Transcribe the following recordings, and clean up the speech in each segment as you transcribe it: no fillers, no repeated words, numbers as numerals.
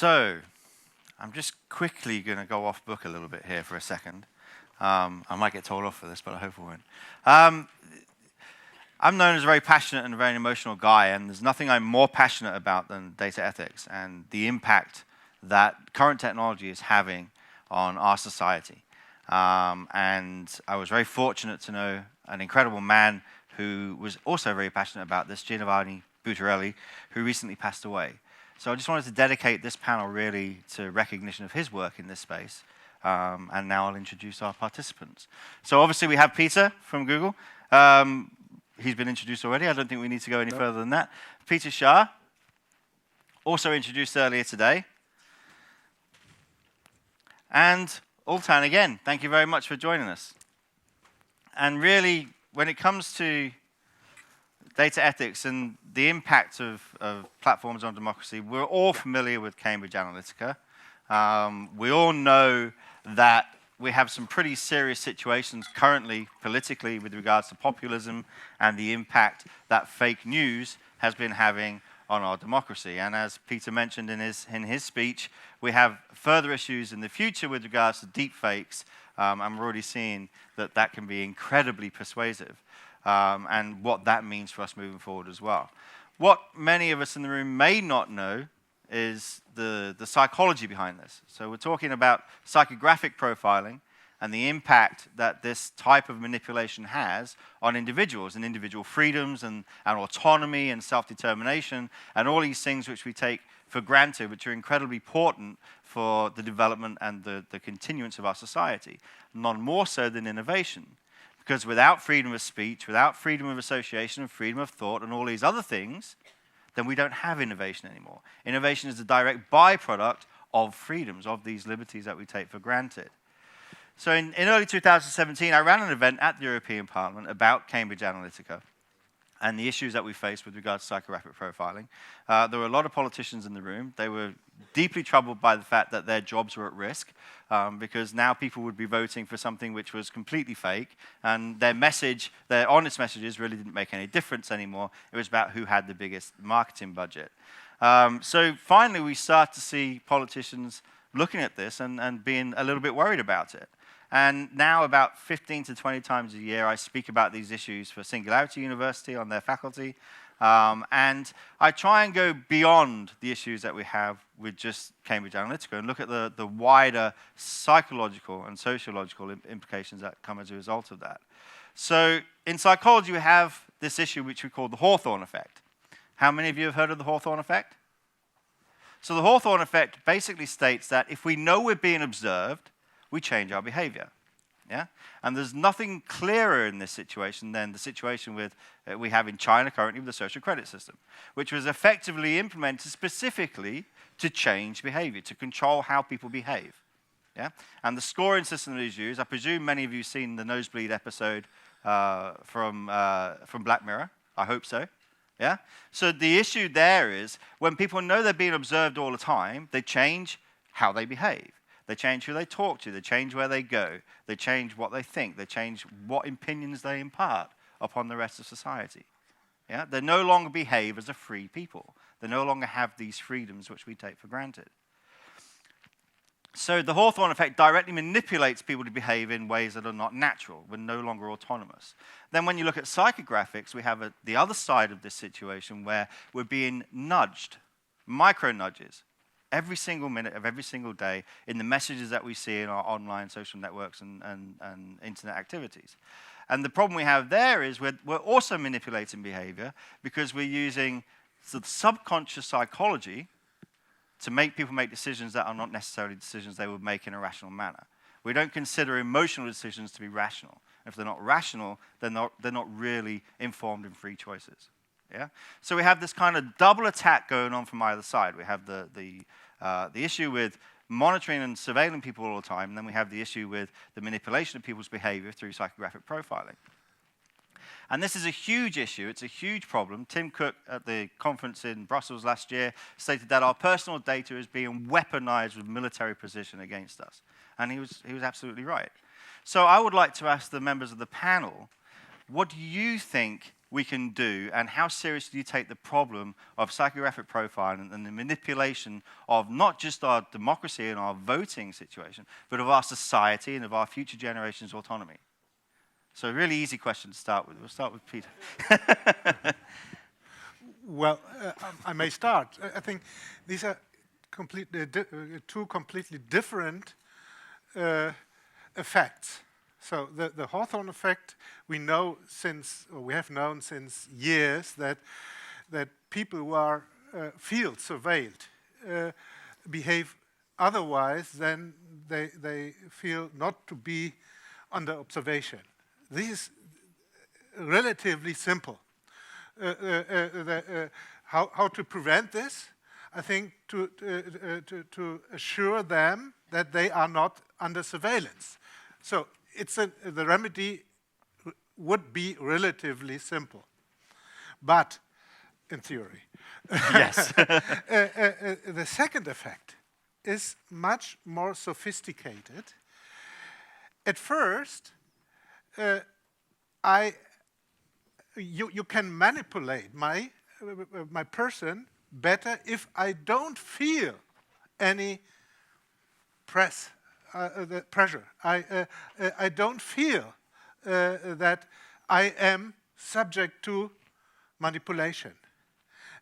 So, I'm just quickly going to go off book a little bit here for a second. I might get told off for this, but I hope I won't. I'm known as a very passionate and a very emotional guy, and there's nothing I'm more passionate about than data ethics and the impact that current technology is having on our society. And I was very fortunate to know an incredible man who was also very passionate about this, Giovanni Buttarelli, who recently passed away. So I just wanted to dedicate this panel really to recognition of his work in this space. And now I'll introduce our participants. So obviously we have Peter from Google. He's been introduced already. I don't think we need to go any further than that. Peter Shah, also introduced earlier today. And Ultan again, thank you very much for joining us. And really, when it comes to data ethics and the impact of platforms on democracy, we're all familiar with Cambridge Analytica. We all know that we have some pretty serious situations currently politically with regards to populism and the impact that fake news has been having on our democracy. And as Peter mentioned in his speech, we have further issues in the future with regards to deep fakes, and we're already seeing that that can be incredibly persuasive, and what that means for us moving forward as well. What many of us in the room may not know is the psychology behind this. So we're talking about psychographic profiling and the impact that this type of manipulation has on individuals and individual freedoms and autonomy and self-determination and all these things which we take for granted, which are incredibly important for the development and the continuance of our society, none more so than innovation. Because without freedom of speech, without freedom of association and freedom of thought and all these other things, then we don't have innovation anymore. Innovation is the direct byproduct of freedoms, of these liberties that we take for granted. So in early 2017, I ran an event at the European Parliament about Cambridge Analytica and the issues that we face with regards to psychographic profiling. There were a lot of politicians in the room. They were deeply troubled by the fact that their jobs were at risk, because now people would be voting for something which was completely fake, and their message, their honest messages really didn't make any difference anymore. It was about who had the biggest marketing budget. So finally, we start to see politicians looking at this and being a little bit worried about it. And now about 15 to 20 times a year, I speak about these issues for Singularity University on their faculty. And I try and go beyond the issues that we have with just Cambridge Analytica and look at the wider psychological and sociological implications that come as a result of that. So in psychology, we have this issue which we call the Hawthorne effect. How many of you have heard of the Hawthorne effect? So the Hawthorne effect basically states that if we know we're being observed, we change our behavior. Yeah? And there's nothing clearer in this situation than the situation we have in China currently with the social credit system, which was effectively implemented specifically to change behavior, to control how people behave. Yeah? And the scoring system that is used, I presume many of you have seen the Nosebleed episode from Black Mirror. I hope so. Yeah? So the issue there is when people know they're being observed all the time, they change how they behave. They change who they talk to, they change where they go, they change what they think, they change what opinions they impart upon the rest of society. Yeah? They no longer behave as a free people. They no longer have these freedoms which we take for granted. So the Hawthorne effect directly manipulates people to behave in ways that are not natural. We're no longer autonomous. Then when you look at psychographics, we have the other side of this situation where we're being nudged, micro-nudges, every single minute of every single day in the messages that we see in our online social networks and internet activities. And the problem we have there is we're also manipulating behavior because we're using the subconscious psychology to make people make decisions that are not necessarily decisions they would make in a rational manner. We don't consider emotional decisions to be rational. If they're not rational, they're not really informed and free choices. Yeah? So we have this kind of double attack going on from either side. We have the issue with monitoring and surveilling people all the time, and then we have the issue with the manipulation of people's behavior through psychographic profiling. And this is a huge issue. It's a huge problem. Tim Cook at the conference in Brussels last year stated that our personal data is being weaponized with military precision against us. And he was absolutely right. So I would like to ask the members of the panel, what do you think we can do, and how seriously you take the problem of psychographic profiling and the manipulation of not just our democracy and our voting situation, but of our society and of our future generations' autonomy? So a really easy question to start with. We'll start with Peter. Well, I may start. I think these are two completely different effects. So the Hawthorne effect, we know since, or we have known since years that people who are field surveilled behave otherwise than they feel not to be under observation. This is relatively simple. How to prevent this? I think to assure them that they are not under surveillance. So the remedy would be relatively simple, but in theory. Yes. The second effect is much more sophisticated. At first, you can manipulate my person better if I don't feel any the pressure. I don't feel that I am subject to manipulation.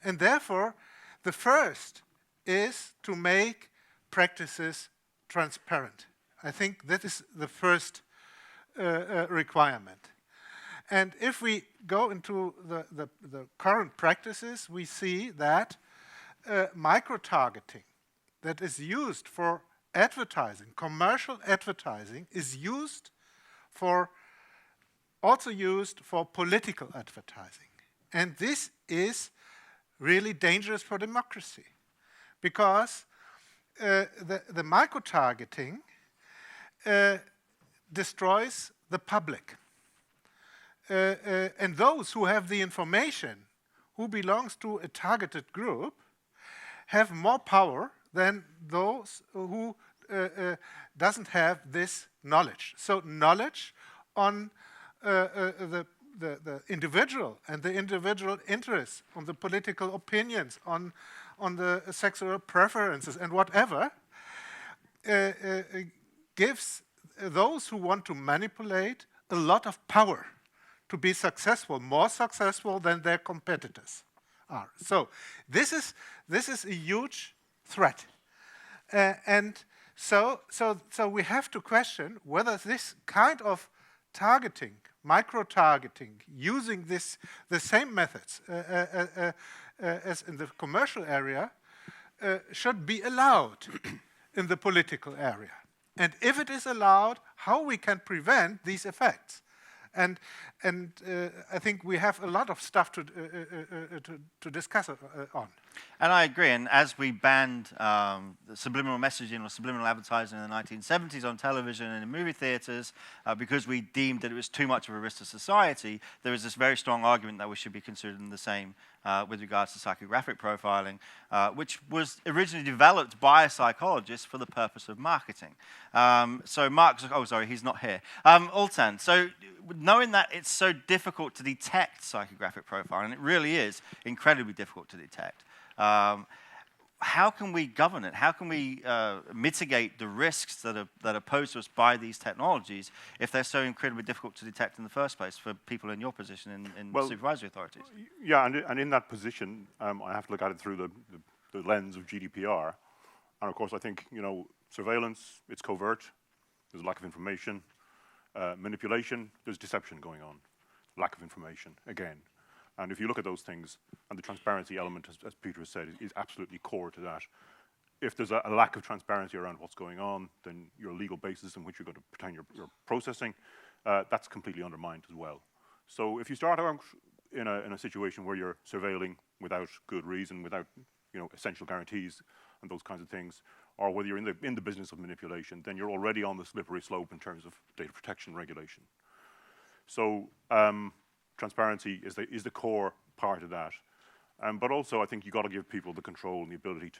And therefore, the first is to make practices transparent. I think that is the first requirement. And if we go into the current practices, we see that micro-targeting that is used for advertising, commercial advertising, is also used for political advertising. And this is really dangerous for democracy, because the micro-targeting destroys the public. And those who have the information, who belongs to a targeted group, have more power than those who doesn't have this knowledge. So knowledge on the individual and the individual interests, on the political opinions, on the sexual preferences and whatever, gives those who want to manipulate a lot of power to be successful, more successful than their competitors are. So this is a huge threat, and so we have to question whether this kind of targeting, micro-targeting, using the same methods as in the commercial area, should be allowed in the political area. And if it is allowed, how we can prevent these effects. And I think we have a lot of stuff to discuss on. And I agree. And as we banned subliminal messaging or subliminal advertising in the 1970s on television and in movie theaters, because we deemed that it was too much of a risk to society, there was this very strong argument that we should be considering the same with regards to psychographic profiling, which was originally developed by a psychologist for the purpose of marketing. So Mark, oh, sorry, he's not here. Altan, so knowing that it's so difficult to detect psychographic profiling, and it really is incredibly difficult to detect, how can we govern it? How can we mitigate the risks that are posed to us by these technologies if they're so incredibly difficult to detect in the first place for people in your position in supervisory authorities? Yeah, and in that position, I have to look at it through the lens of GDPR. And of course, I think, surveillance, it's covert, there's lack of information. Manipulation, there's deception going on. Lack of information, again. And if you look at those things, and the transparency element, as Peter has said, is absolutely core to that. If there's a lack of transparency around what's going on, then your legal basis in which you're going to pretend you're processing, that's completely undermined as well. So if you start out in a situation where you're surveilling without good reason, without essential guarantees and those kinds of things, or whether you're in the business of manipulation, then you're already on the slippery slope in terms of data protection regulation. So transparency is the core part of that. But also, I think you've got to give people the control and the ability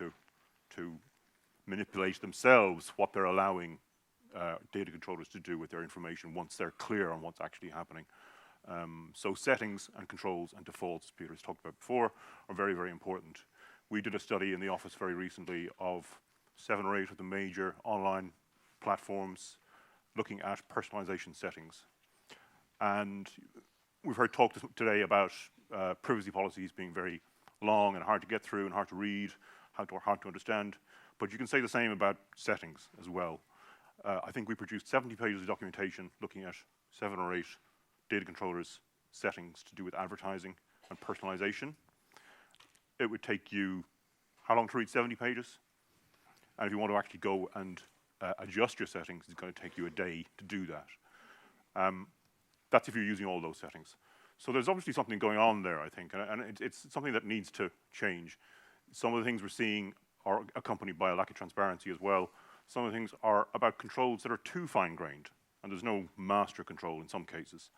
to manipulate themselves what they're allowing data controllers to do with their information once they're clear on what's actually happening. So settings and controls and defaults, Peter's talked about before, are very, very important. We did a study in the office very recently of 7 or 8 of the major online platforms looking at personalization settings. And we've heard talk today about privacy policies being very long and hard to get through and hard to read, hard to understand. But you can say the same about settings as well. I think we produced 70 pages of documentation looking at 7 or 8 data controllers' settings to do with advertising and personalization. It would take you, how long to read 70 pages? And if you want to actually go and adjust your settings, it's going to take you a day to do that. That's if you're using all those settings. So there's obviously something going on there, I think, and it's something that needs to change. Some of the things we're seeing are accompanied by a lack of transparency as well. Some of the things are about controls that are too fine-grained, and there's no master control in some cases.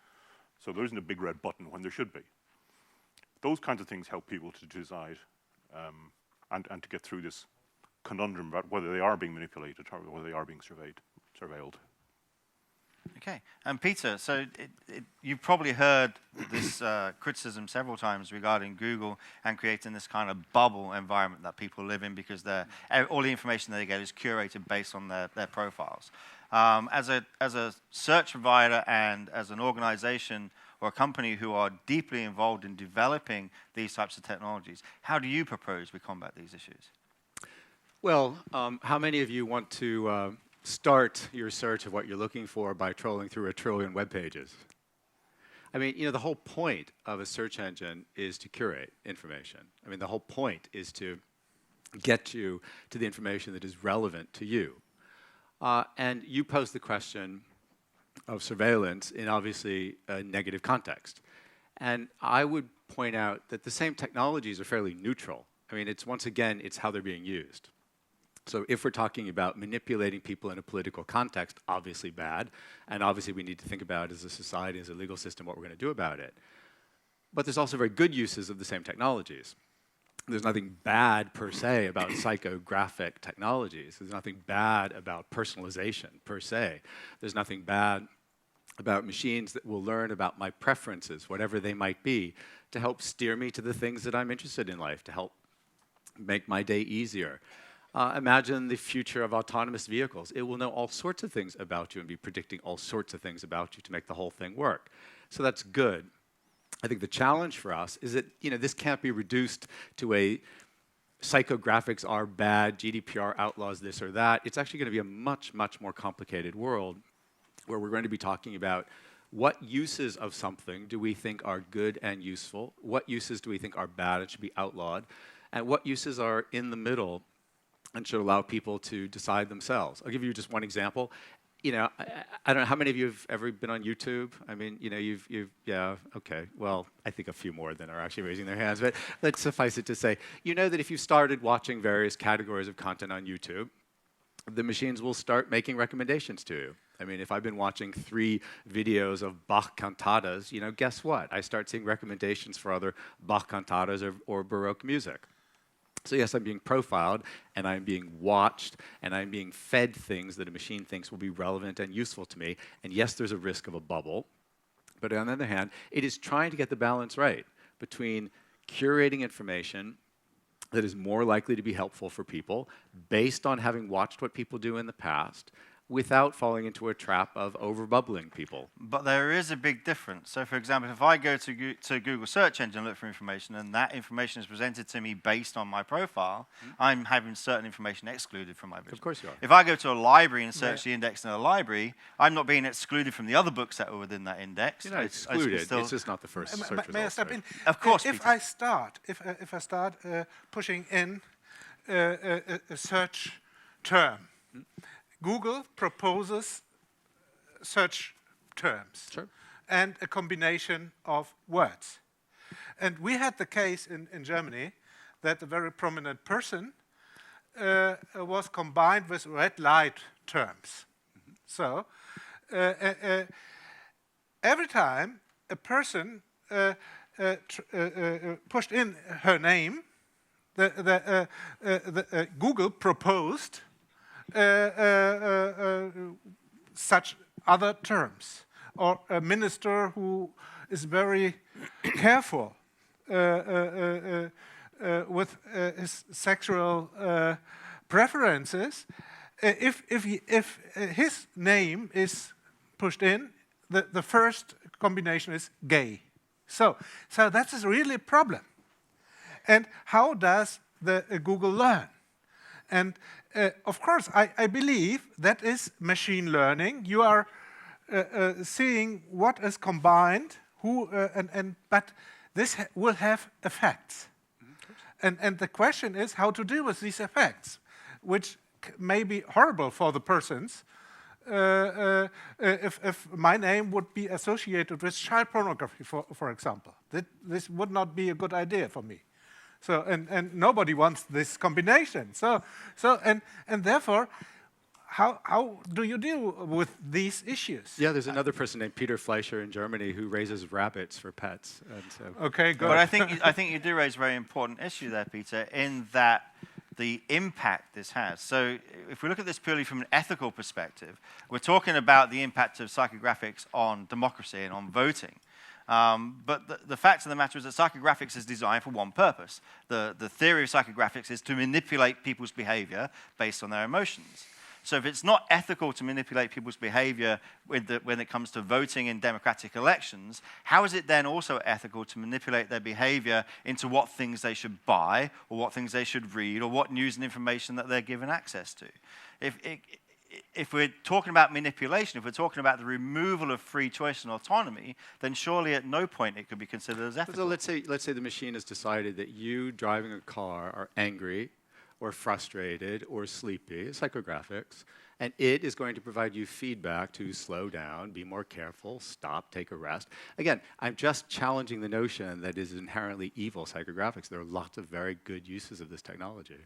So there isn't a big red button when there should be. Those kinds of things help people to decide and to get through this conundrum about whether they are being manipulated or whether they are being surveilled. Okay, and Peter, so you've probably heard this criticism several times regarding Google and creating this kind of bubble environment that people live in because all the information they get is curated based on their profiles. As a search provider and as an organization or a company who are deeply involved in developing these types of technologies, how do you propose we combat these issues? Well, how many of you want to start your search of what you're looking for by trolling through 1 trillion web pages? I mean, the whole point of a search engine is to curate information. I mean, the whole point is to get you to the information that is relevant to you. And you pose the question of surveillance in obviously a negative context. And I would point out that the same technologies are fairly neutral. I mean, once again, it's how they're being used. So if we're talking about manipulating people in a political context, obviously bad, and obviously we need to think about as a society, as a legal system, what we're going to do about it. But there's also very good uses of the same technologies. There's nothing bad per se about psychographic technologies. There's nothing bad about personalization per se. There's nothing bad about machines that will learn about my preferences, whatever they might be, to help steer me to the things that I'm interested in life, to help make my day easier. Imagine the future of autonomous vehicles. It will know all sorts of things about you and be predicting all sorts of things about you to make the whole thing work. So that's good. I think the challenge for us is that this can't be reduced to a psychographics are bad, GDPR outlaws this or that. It's actually going to be a much, much more complicated world where we're going to be talking about what uses of something do we think are good and useful, what uses do we think are bad and should be outlawed, and what uses are in the middle and should allow people to decide themselves. I'll give you just one example. I don't know how many of you have ever been on YouTube. I mean, yeah, okay. Well, I think a few more than are actually raising their hands, but let's suffice it to say, that if you started watching various categories of content on YouTube, the machines will start making recommendations to you. I mean, if I've been watching 3 videos of Bach cantatas, guess what? I start seeing recommendations for other Bach cantatas or Baroque music. So yes, I'm being profiled, and I'm being watched, and I'm being fed things that a machine thinks will be relevant and useful to me. And yes, there's a risk of a bubble. But on the other hand, it is trying to get the balance right between curating information that is more likely to be helpful for people based on having watched what people do in the past without falling into a trap of over-bubbling people. But there is a big difference. So, for example, if I go to Google search engine and look for information, and that information is presented to me based on my profile, I'm having certain information excluded from my vision. Of course you are. If I go to a library and search the index in a library, I'm not being excluded from the other books that are within that index. You're not excluded. It's just not the first search result. May I step in? Of course, if Peter. I start pushing in a search term, Google proposes search terms and a combination of words. And we had the case in Germany that a very prominent person was combined with red light terms. So every time a person pushed in her name, Google proposed such other terms, or a minister who is very careful with his sexual preferences, if his name is pushed in, the first combination is gay. So that is really a problem. And how does the Google learn? And of course, I believe that is machine learning. You are seeing what is combined, but this will have effects. And the question is how to deal with these effects, which may be horrible for the persons. If my name would be associated with child pornography, for example, this would not be a good idea for me. So and nobody wants this combination. And therefore, how do you deal with these issues? Yeah, there's another person named Peter Fleischer in Germany who raises rabbits for pets. And so. Okay, good. But I think you do raise a very important issue there, Peter, in that the impact this has. So if we look at this purely from an ethical perspective, we're talking about the impact of psychographics on democracy and on voting. But the fact of the matter is that psychographics is designed for one purpose. The theory of psychographics is to manipulate people's behavior based on their emotions. So if it's not ethical to manipulate people's behavior when it comes to voting in democratic elections, how is it then also ethical to manipulate their behavior into what things they should buy, or what things they should read, or what news and information that they're given access to? If we're talking about manipulation, if we're talking about the removal of free choice and autonomy, then surely at no point it could be considered as ethical. So let's say the machine has decided that you driving a car are angry, or frustrated, or sleepy, psychographics, and it is going to provide you feedback to slow down, be more careful, stop, take a rest. Again, I'm just challenging the notion that it is inherently evil, psychographics. There are lots of very good uses of this technology.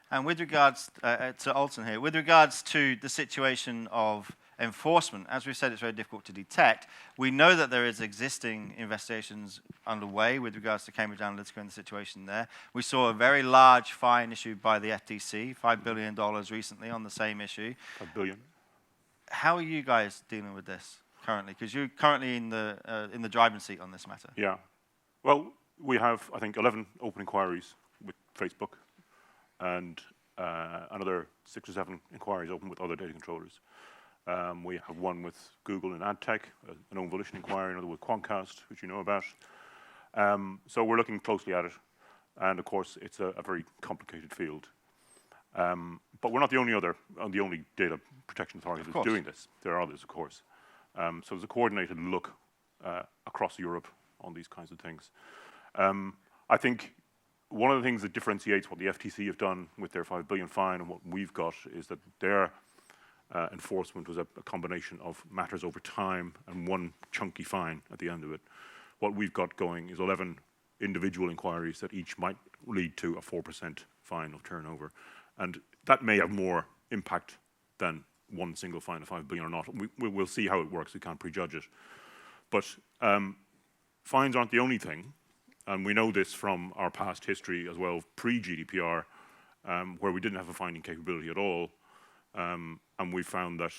And with regards to Alton here, with regards to the situation of enforcement, as we've said, it's very difficult to detect. We know that there is existing investigations underway with regards to Cambridge Analytica and the situation there. We saw a very large fine issued by the FTC, $5 billion recently on the same issue. $5 billion. How are you guys dealing with this currently? Because you're currently in the driving seat on this matter. Yeah. Well, we have, I think, 11 open inquiries with Facebook, and another 6 or 7 inquiries open with other data controllers. We have one with Google and AdTech, an own volition inquiry, another with Quantcast, which you know about. So we're looking closely at it, and of course it's a very complicated field. But we're not the only data protection authority that's doing this. There are others, of course. So there's a coordinated look across Europe on these kinds of things. I think one of the things that differentiates what the FTC have done with their $5 billion fine and what we've got is that their enforcement was a combination of matters over time and one chunky fine at the end of it. What we've got going is 11 individual inquiries that each might lead to a 4% fine of turnover. And that may have more impact than one single fine of $5 billion or not. We'll see how it works. We can't prejudge it. But fines aren't the only thing. And we know this from our past history as well, pre-GDPR, where we didn't have a fining capability at all. And we found that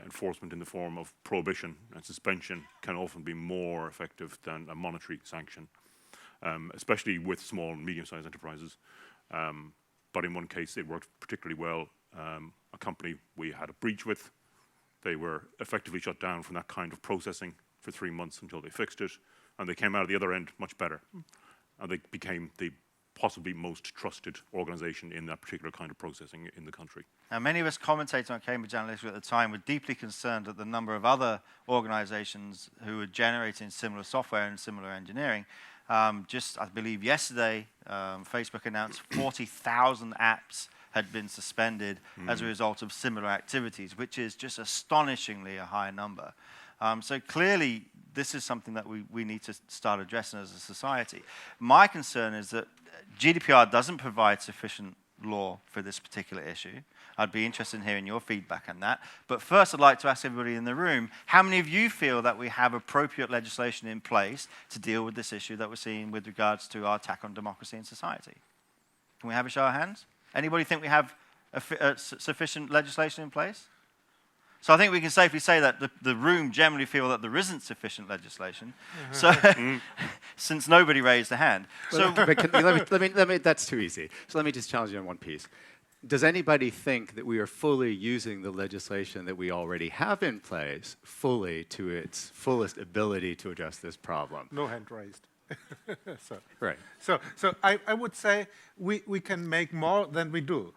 enforcement in the form of prohibition and suspension can often be more effective than a monetary sanction, especially with small and medium-sized enterprises. But in one case, it worked particularly well. A company we had a breach with, they were effectively shut down from that kind of processing for 3 months until they fixed it, and they came out of the other end much better. And they became the possibly most trusted organization in that particular kind of processing in the country. Now, many of us commentators on Cambridge Analytica at the time were deeply concerned at the number of other organizations who were generating similar software and similar engineering. Just, I believe, yesterday, Facebook announced 40,000 apps had been suspended as a result of similar activities, which is just astonishingly a high number. So clearly, this is something that we need to start addressing as a society. My concern is that GDPR doesn't provide sufficient law for this particular issue. I'd be interested in hearing your feedback on that. But first, I'd like to ask everybody in the room, how many of you feel that we have appropriate legislation in place to deal with this issue that we're seeing with regards to our attack on democracy and society? Can we have a show of hands? Anybody think we have sufficient legislation in place? So I think we can safely say that the room generally feel that there isn't sufficient legislation, so since nobody raised a hand. Well, So let me, that's too easy. So let me just challenge you on one piece. Does anybody think that we are fully using the legislation that we already have in place fully to its fullest ability to address this problem? No hand raised. So, Right. so I would say we can make more than we do,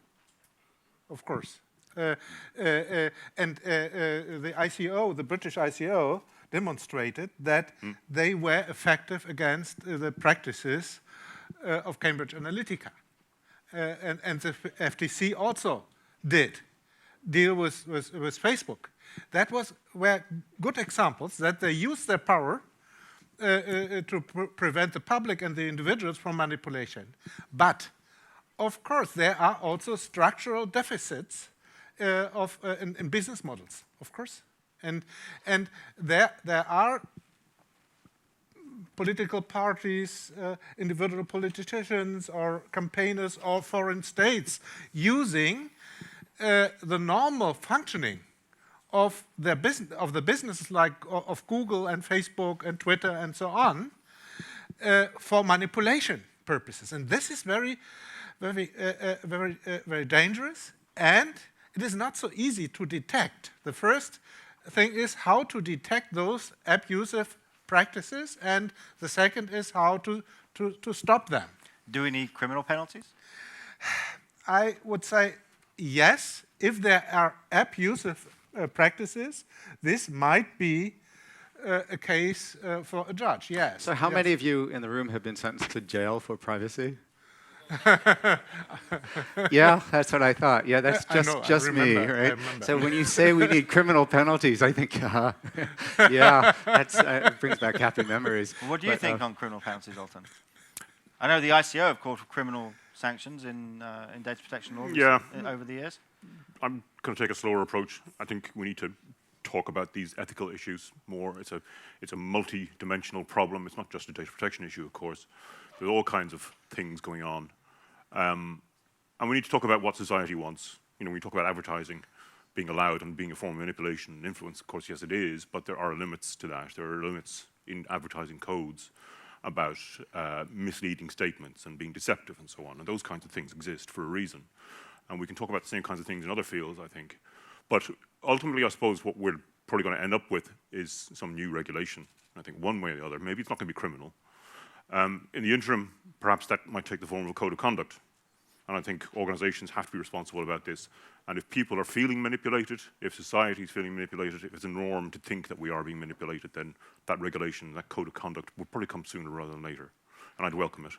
of course. And the ICO, the British ICO, demonstrated that they were effective against the practices of Cambridge Analytica. And the FTC also did deal with Facebook. That were good examples that they used their power to prevent the public and the individuals from manipulation. But, of course, there are also structural deficits in business models, of course. And there are political parties, individual politicians or campaigners or foreign states using the normal functioning of the businesses like of Google and Facebook and Twitter and so on for manipulation purposes. And this is very dangerous, and it is not so easy to detect. The first thing is how to detect those abusive practices, and the second is how to stop them. do we need criminal penalties? I would say yes. If there are abusive practices, this might be a case for a judge, yes. So how yes. many of you in the room have been sentenced to jail for privacy? Yeah, that's what I thought. Yeah, that's just me, right? So when you say we need criminal penalties, I think, yeah, that's, it brings back happy memories. What do you think on criminal penalties, Alton? I know the ICO have called for criminal sanctions in data protection law over the years. I'm going to take a slower approach. I think we need to talk about these ethical issues more. It's a multi-dimensional problem. It's not just a data protection issue, of course. There's all kinds of things going on. And we need to talk about what society wants. You know, we talk about advertising being allowed and being a form of manipulation and influence. Of course, yes, it is, but there are limits to that. There are limits in advertising codes about misleading statements and being deceptive and so on. And those kinds of things exist for a reason. And we can talk about the same kinds of things in other fields, I think. But ultimately, I suppose what we're probably going to end up with is some new regulation. I think one way or the other. Maybe it's not going to be criminal. In the interim, perhaps that might take the form of a code of conduct. And I think organizations have to be responsible about this. And if people are feeling manipulated, if society is feeling manipulated, if it's a norm to think that we are being manipulated, then that regulation, that code of conduct, will probably come sooner rather than later. And I'd welcome it.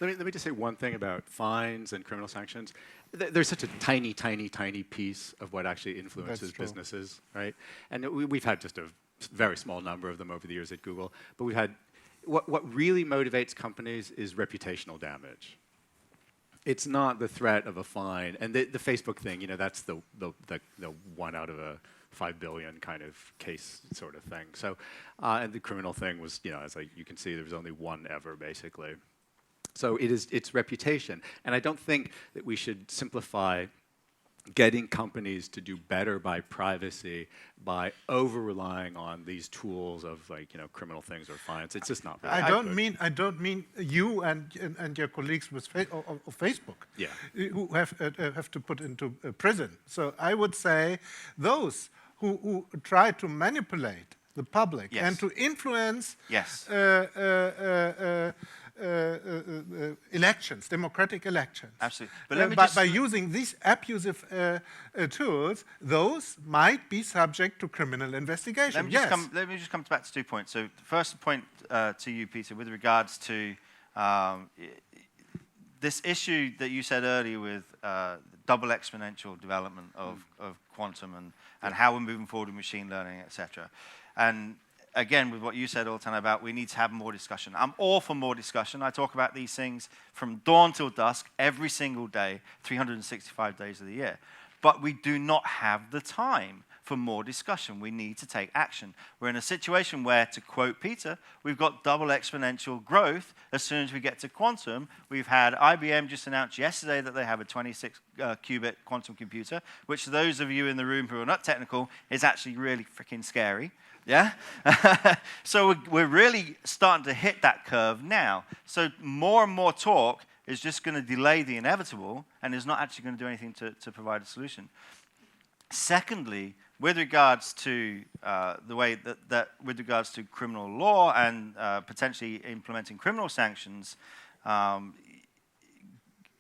Let me just say one thing about fines and criminal sanctions. There's such a tiny, tiny, tiny piece of what actually influences businesses, right? And we've had just a very small number of them over the years at Google. But we've had, what really motivates companies is reputational damage. It's not the threat of a fine. And the Facebook thing, you know, that's the 1 out of a 5 billion kind of case sort of thing. So, and the criminal thing was, you know, as you can see, there was only one ever, basically. So it's reputation. And I don't think that we should simplify getting companies to do better by privacy by over-relying on these tools of, like, you know, criminal things or fines. It's just not really I don't mean you and your colleagues with of Facebook, who have to put into prison. So I would say those who try to manipulate the public and to influence elections, democratic elections. Absolutely. But let me by using these abusive tools, those might be subject to criminal investigation. Let me just come back to 2 points. So the first point to you, Peter, with regards to this issue that you said earlier with double exponential development of quantum and how we're moving forward with machine learning, etc. And again, with what you said, Altan, about we need to have more discussion. I'm all for more discussion. I talk about these things from dawn till dusk, every single day, 365 days of the year. But we do not have the time for more discussion. We need to take action. We're in a situation where, to quote Peter, we've got double exponential growth as soon as we get to quantum. We've had IBM just announced yesterday that they have a 26-qubit quantum computer, which to those of you in the room who are not technical is actually really freaking scary. Yeah? So we're really starting to hit that curve now. So more and more talk is just going to delay the inevitable and is not actually going to do anything to provide a solution. Secondly, with regards to the way with regards to criminal law and potentially implementing criminal sanctions,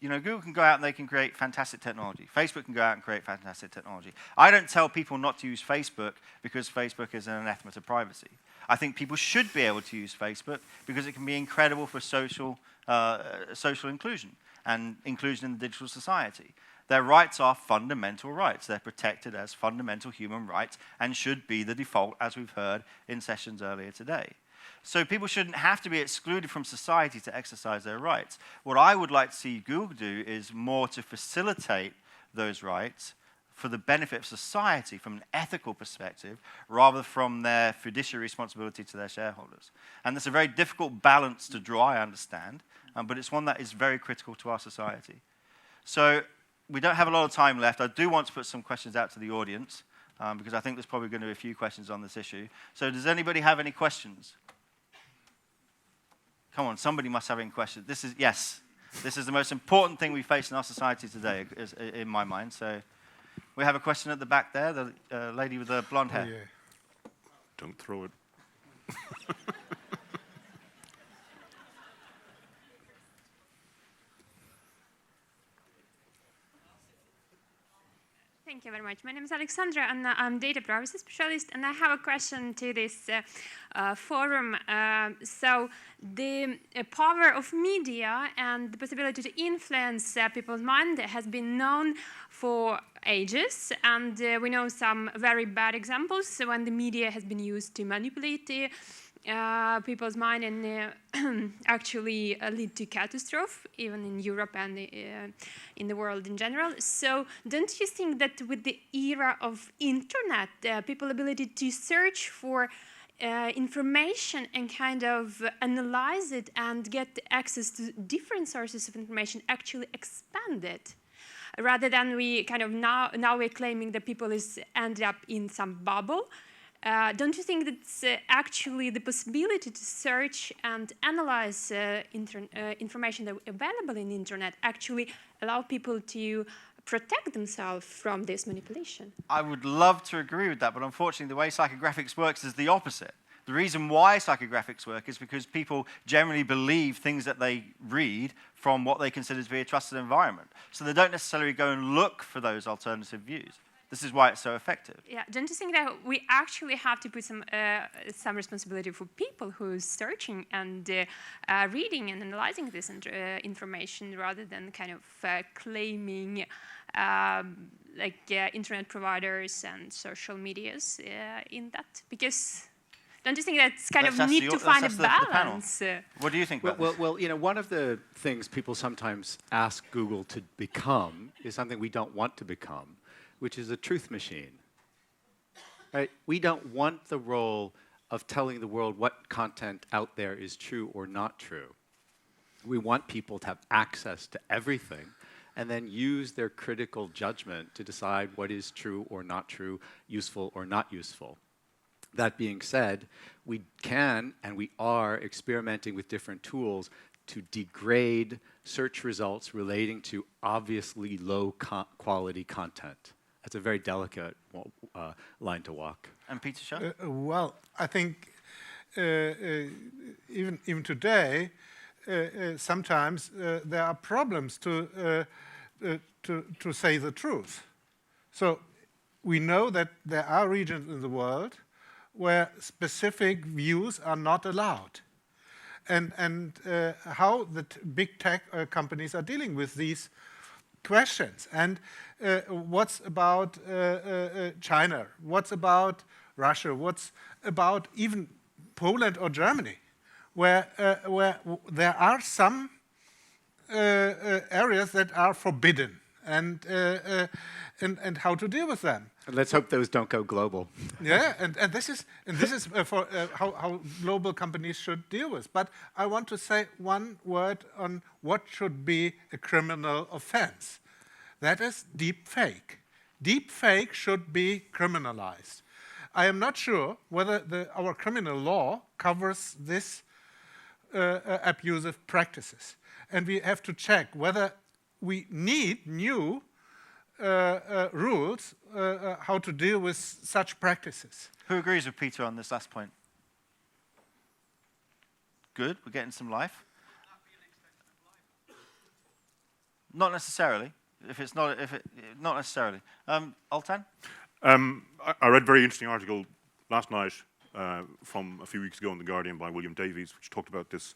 Google can go out and they can create fantastic technology. Facebook can go out and create fantastic technology. I don't tell people not to use Facebook because Facebook is an anathema to privacy. I think people should be able to use Facebook because it can be incredible for social inclusion and inclusion in the digital society. Their rights are fundamental rights. They're protected as fundamental human rights and should be the default, as we've heard in sessions earlier today. So people shouldn't have to be excluded from society to exercise their rights. What I would like to see Google do is more to facilitate those rights for the benefit of society from an ethical perspective, rather from their fiduciary responsibility to their shareholders. And it's a very difficult balance to draw, I understand, but it's one that is very critical to our society. So we don't have a lot of time left. I do want to put some questions out to the audience, because I think there's probably going to be a few questions on this issue. So does anybody have any questions? Come on, somebody must have any questions. Yes, this is the most important thing we face in our society today, in my mind. So we have a question at the back there, the lady with the blonde hair. Oh, yeah. Don't throw it. Thank you very much. My name is Alexandra, and I'm a data privacy specialist, and I have a question to this forum. So the power of media and the possibility to influence people's mind has been known for ages, and we know some very bad examples when the media has been used to manipulate people's mind and actually lead to catastrophe, even in Europe and in the world in general. So don't you think that with the era of internet, people's ability to search for information and kind of analyze it and get access to different sources of information actually expanded? Rather than we kind of now we're claiming that people end up in some bubble. Don't you think that's actually the possibility to search and analyze information that are available in the internet actually allow people to protect themselves from this manipulation? I would love to agree with that, but unfortunately the way psychographics works is the opposite. The reason why psychographics work is because people generally believe things that they read from what they consider to be a trusted environment. So they don't necessarily go and look for those alternative views. This is why it's so effective. Yeah, don't you think that we actually have to put some responsibility for people who's searching and reading and analyzing this information rather than kind of claiming internet providers and social medias in that? Because don't you think that's kind of need to find a balance? What do you think about this? Well, one of the things people sometimes ask Google to become is something we don't want to become, which is a truth machine. Right? We don't want the role of telling the world what content out there is true or not true. We want people to have access to everything and then use their critical judgment to decide what is true or not true, useful or not useful. That being said, we can and we are experimenting with different tools to degrade search results relating to obviously low quality content. That's a very delicate line to walk. And Peter Shaw? Well, I think even today, sometimes there are problems to say the truth. So we know that there are regions in the world where specific views are not allowed. And how the big tech companies are dealing with these questions. And what's about China? What's about Russia? What's about even Poland or Germany, where there are some areas that are forbidden and how to deal with them. And let's hope those don't go global. Yeah, and this is for how global companies should deal with. But I want to say one word on what should be a criminal offense. That is deep fake. Deep fake should be criminalized. I am not sure whether our criminal law covers this abusive practices, and we have to check whether we need new rules how to deal with such practices. Who agrees with Peter on this last point? Good, we're getting some life. Not necessarily. Not necessarily. Altan? I read a very interesting article last night from a few weeks ago in The Guardian by William Davies, which talked about this,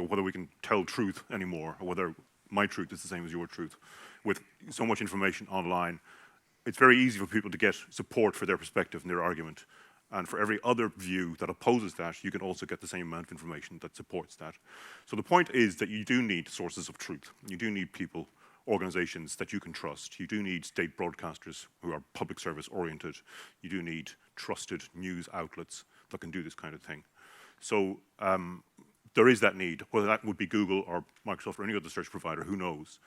whether we can tell truth anymore, or whether my truth is the same as your truth. With so much information online, it's very easy for people to get support for their perspective and their argument. And for every other view that opposes that, you can also get the same amount of information that supports that. So the point is that you do need sources of truth. You do need people, organizations that you can trust. You do need state broadcasters who are public service oriented. You do need trusted news outlets that can do this kind of thing. So there is that need, whether that would be Google or Microsoft or any other search provider, who knows.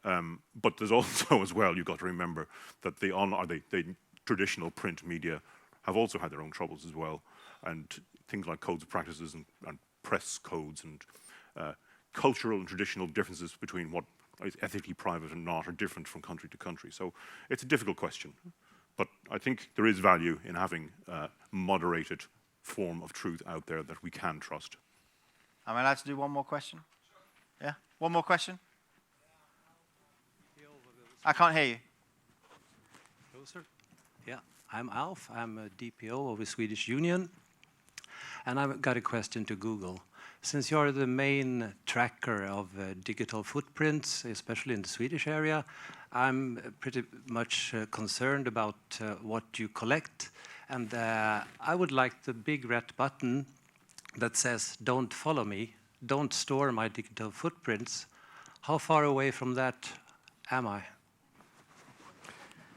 But there's also as well, you've got to remember that the traditional print media have also had their own troubles as well. And things like codes of practices and press codes and cultural and traditional differences between what is ethically private and not are different from country to country. So it's a difficult question. But I think there is value in having a moderated form of truth out there that we can trust. Am I allowed to do one more question? Yeah? One more question? I can't hear you. Closer? Yeah, I'm Alf. I'm a DPO of a Swedish union. And I've got a question to Google. Since you're the main tracker of digital footprints, especially in the Swedish area, I'm pretty much concerned about what you collect. And I would like the big red button that says, "Don't follow me, don't store my digital footprints." How far away from that am I?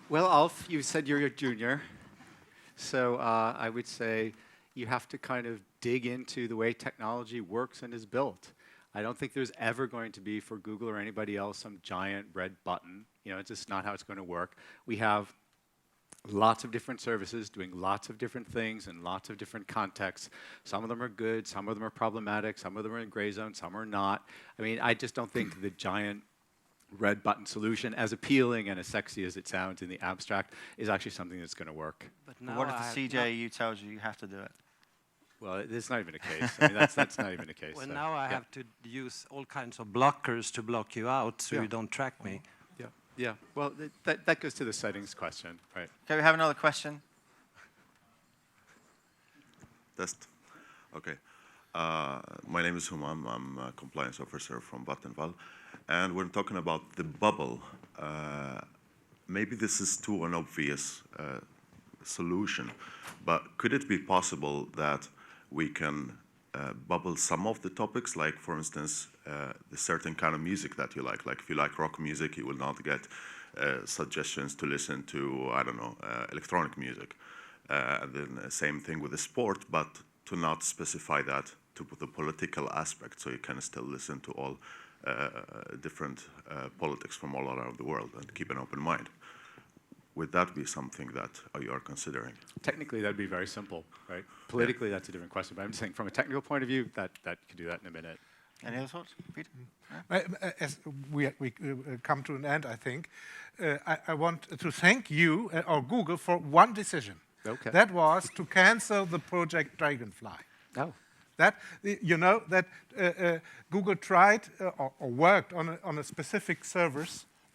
Well, Alf, you said you're a junior. So I would say you have to kind of dig into the way technology works and is built. I don't think there's ever going to be, for Google or anybody else, some giant red button. It's just not how it's going to work. We have lots of different services doing lots of different things in lots of different contexts. Some of them are good, some of them are problematic, some of them are in gray zone, some are not. I mean, I just don't think the giant red button solution, as appealing and as sexy as it sounds in the abstract, is actually something that's going to work. But now What if the CJU tells you have to do it? Well, it's not even a case. I mean, that's not even a case. Well, so, now I yeah. have to use all kinds of blockers to block you out so Yeah. you don't track me. Yeah. Well, that goes to the settings question, right? Okay, we have another question. Test. Okay. My name is Humam. I'm a compliance officer from Vattenfall. And we're talking about the bubble. Maybe this is too an obvious solution, but could it be possible that we can bubble some of the topics, like, for instance, the certain kind of music that you like? Like, if you like rock music, you will not get suggestions to listen to, I don't know, electronic music. And then same thing with the sport, but to not specify that to the political aspect, so you can still listen to all different politics from all around the world and keep an open mind. Would that be something that you are considering? Technically, that'd be very simple, right? Politically, that's a different question. But I'm saying from a technical point of view, that could do that in a minute. Any other thoughts, Peter? As we come to an end, I think, I want to thank you or Google for one decision. Okay. That was to cancel the project Dragonfly. Oh. That Google tried or worked on a specific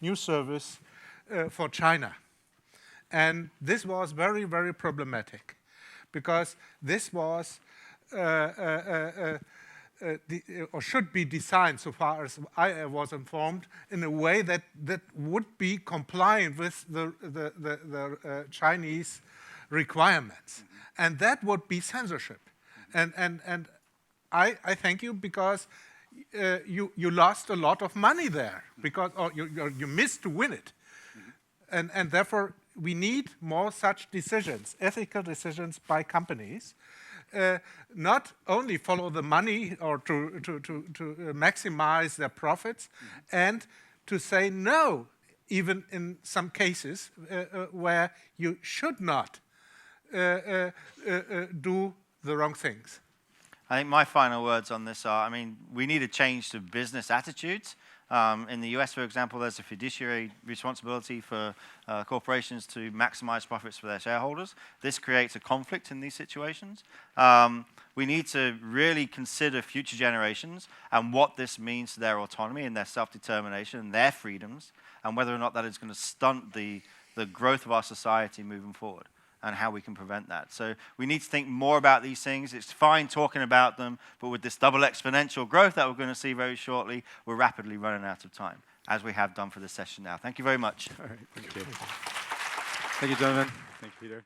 new service for China, and this was very, very problematic, because this was or should be designed, so far as I was informed, in a way that would be compliant with the Chinese requirements, and that would be censorship. And I thank you, because you lost a lot of money there because you missed to win it. And therefore, we need more such decisions, ethical decisions by companies, not only follow the money or to maximize their profits, and to say no, even in some cases where you should not do the wrong things. I think my final words on this are, I mean, we need a change to business attitudes. In the US, for example, there's a fiduciary responsibility for corporations to maximize profits for their shareholders. This creates a conflict in these situations. We need to really consider future generations and what this means to their autonomy and their self-determination and their freedoms, and whether or not that is going to stunt the growth of our society moving forward, and how we can prevent that. So we need to think more about these things. It's fine talking about them, but with this double exponential growth that we're going to see very shortly, we're rapidly running out of time, as we have done for this session now. Thank you very much. All right, thank you. Thank you, gentlemen. Thank you, Peter.